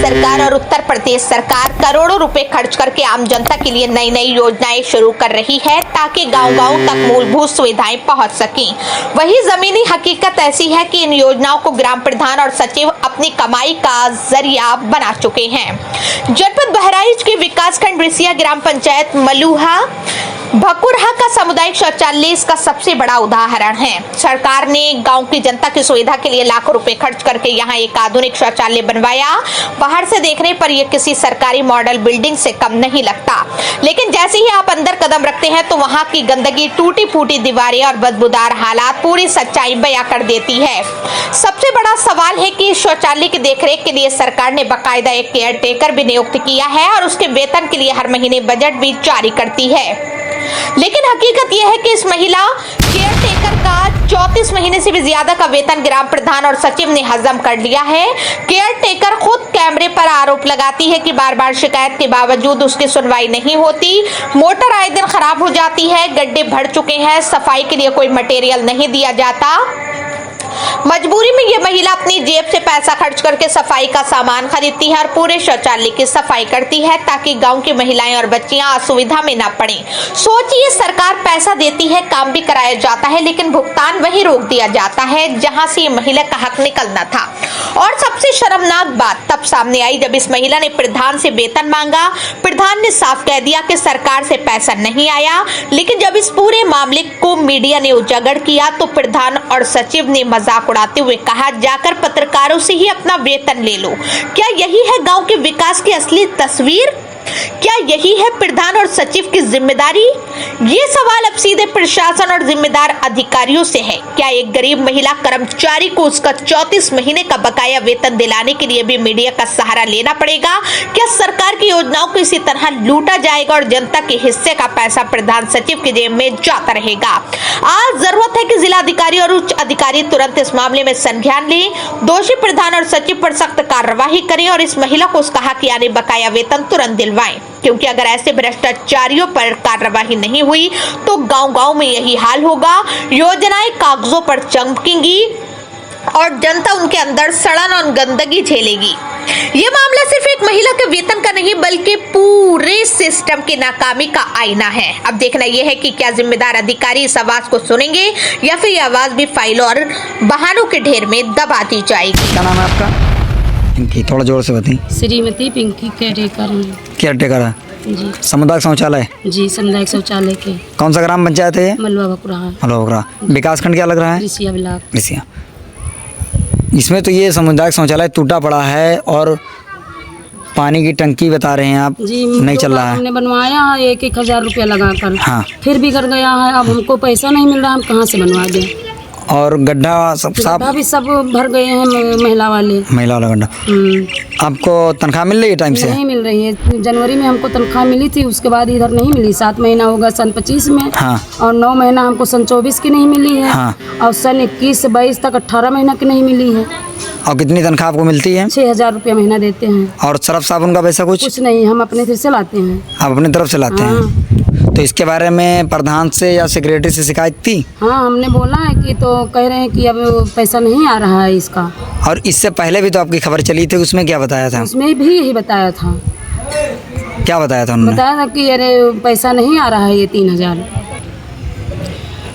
सरकार और उत्तर प्रदेश सरकार करोड़ों रुपए खर्च करके आम जनता के लिए नई नई योजनाएं शुरू कर रही है ताकि गांव-गांव तक मूलभूत सुविधाएं पहुंच सकें। वहीं जमीनी हकीकत ऐसी है कि इन योजनाओं को ग्राम प्रधान और सचिव अपनी कमाई का जरिया बना चुके हैं। जनपद बहराइच के विकासखंड रिसिया ग्राम पंचायत मलुहा भकुरहा का सामुदायिक शौचालय इसका सबसे बड़ा उदाहरण है। सरकार ने गांव की जनता की सुविधा के लिए लाखों रुपए खर्च करके यहां एक आधुनिक शौचालय बनवाया। बाहर से देखने पर यह किसी सरकारी मॉडल बिल्डिंग से कम नहीं लगता, लेकिन जैसे ही आप अंदर कदम रखते हैं तो वहां की गंदगी, टूटी फूटी दीवारें और बदबूदार हालात पूरी सच्चाई बयां कर देती है। सबसे बड़ा सवाल है कि इस शौचालय की देखरेख के लिए सरकार ने बाकायदा एक केयर टेकर भी नियुक्त किया है और उसके वेतन के लिए हर महीने बजट भी जारी करती है। लेकिन हकीकत यह है कि इस महिला केयर टेकर का 34 महीने से भी ज्यादा का वेतन ग्राम प्रधान और सचिव ने हजम कर लिया है। केयर टेकर खुद कैमरे पर आरोप लगाती है कि बार बार शिकायत के बावजूद उसकी सुनवाई नहीं होती। मोटर आए दिन खराब हो जाती है, गड्ढे भर चुके हैं, सफाई के लिए कोई मटेरियल नहीं दिया जाता। मजबूरी में ये महिला अपनी जेब से पैसा खर्च करके सफाई का सामान खरीदती है और पूरे शौचालय की सफाई करती है ताकि गांव की महिलाएं और बच्चियां असुविधा में न पड़ें। सोचिए, सरकार पैसा देती है, काम भी कराया जाता है, लेकिन भुगतान वहीं रोक दिया जाता है जहां से ये महिला का हक निकलना था। और सबसे शर्मनाक बात तब सामने आई जब इस महिला ने प्रधान से वेतन मांगा। प्रधान ने साफ कह दिया कि सरकार से पैसा नहीं आया, लेकिन जब इस पूरे मामले को मीडिया ने उजागर किया तो प्रधान और सचिव ने मजाक उड़ाते हुए कहा, जाकर पत्रकारों से ही अपना वेतन ले लो। क्या यही है गांव के विकास की असली तस्वीर? क्या यही है प्रधान और सचिव की जिम्मेदारी? ये सवाल अब सीधे प्रशासन और जिम्मेदार अधिकारियों से है। क्या एक गरीब महिला कर्मचारी को उसका 34 महीने का बकाया वेतन दिलाने के लिए भी मीडिया का सहारा लेना पड़ेगा? क्या सरकार की योजनाओं को इसी तरह लूटा जाएगा और जनता के हिस्से का पैसा प्रधान सचिव की जेब में जाता रहेगा? आज जरूरत है कि जिलाधिकारी और उच्च अधिकारी तुरंत इस मामले में संज्ञान लें, दोषी प्रधान और सचिव पर सख्त कार्रवाई करें और इस महिला को उसका हक यानी बकाया वेतन तुरंत दिलवाएं। क्योंकि अगर ऐसे भ्रष्टाचारियों पर कार्रवाई नहीं हुई तो गांव-गांव में यही हाल होगा। योजनाएं कागजों पर चमकेंगी और जनता उनके अंदर सड़न और गंदगी झेलेगी। ये मामला सिर्फ एक महिला के वेतन का नहीं बल्कि पूरे सिस्टम की नाकामी का आईना है। अब देखना यह है कि क्या जिम्मेदार अधिकारी इस आवाज को सुनेंगे या फिर यह आवाज भी फाइलों और बहानों के ढेर में दबा दी जाएगी। क्या नाम है आपका? पिंकी, थोड़ा जोर से बताइए। श्रीमती पिंकी केयर टेकर है जी। सामुदायिक शौचालय जी, सामुदायिक शौचालय के कौन सा ग्राम पंचायत है? मलुआ भकुरहा। मलुआ भकुरहा। विकास खंड क्या लग रहा है? रिसिया ब्लॉक। रिसिया। इसमें तो ये सामुदायिक शौचालय टूटा पड़ा है और पानी की टंकी बता रहे हैं आप जी, नहीं चल रहा है। हमने बनवाया है 1,000 रुपया लगा कर। हाँ। फिर बिगड़ गया है। अब हमको पैसा नहीं मिल रहा, हम कहाँ से बनवा दें? और गड्ढा सब साफ भी सब भर गए हैं महिला वाला गड्ढा। आपको तनख्वाह मिल रही है टाइम से? नहीं मिल रही है। जनवरी में हमको तनख्वाह मिली थी, उसके बाद इधर नहीं मिली। 7 महीना होगा सन 25 में। हाँ। और 9 महीना हमको सन 24 की नहीं मिली है। हाँ। और सन 21 से 22 तक 18 महीना की नहीं मिली है। और कितनी तनख्वाह आपको मिलती है? 6,000 रुपया महीना देते हैं। और सरफ साबुन का पैसा कुछ नहीं, हम अपने तरफ से लाते हैं। आप अपनी तरफ से लाते हैं? तो इसके बारे में प्रधान से या सेक्रेटरी से शिकायत थी? हाँ, हमने बोला है कि तो कह रहे हैं कि अब पैसा नहीं आ रहा है इसका। और इससे पहले भी तो आपकी खबर चली थी, उसमें क्या बताया था? उसमें भी यही बताया था। क्या बताया था उन्होंने? बताया था कि अरे पैसा नहीं आ रहा है ये 3,000।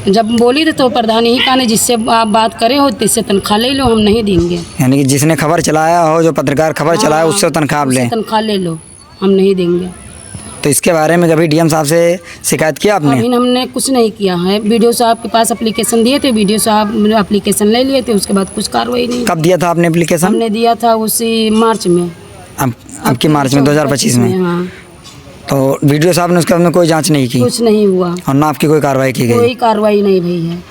जब बोली तो प्रधान यही कहा, जिससे आप बात करे हो तिससे तनख्वाह ले लो, हम नहीं देंगे। यानी कि जिसने खबर चलाया हो, जो पत्रकार खबर चलाया उससे तनख्वाह ले, तनख्वाह ले लो, हम नहीं देंगे। तो इसके बारे में कभी डीएम साहब से शिकायत किया आपने? अभी हमने कुछ नहीं किया है। बीडीओ साहब के पास एप्लीकेशन दिए थे, बीडीओ साहब एप्लीकेशन ले लिए थे, उसके बाद कुछ कार्रवाई नहीं। कब दिया था आपने एप्लीकेशन? हमने दिया था उसी मार्च में। अब की मार्च में 2025 में? हाँ। तो वीडियो साहब ने उसके बाद में कोई जांच नहीं की? कुछ नहीं हुआ और ना आपकी कोई कार्रवाई की गई? कोई कार्रवाई नहीं हुई है।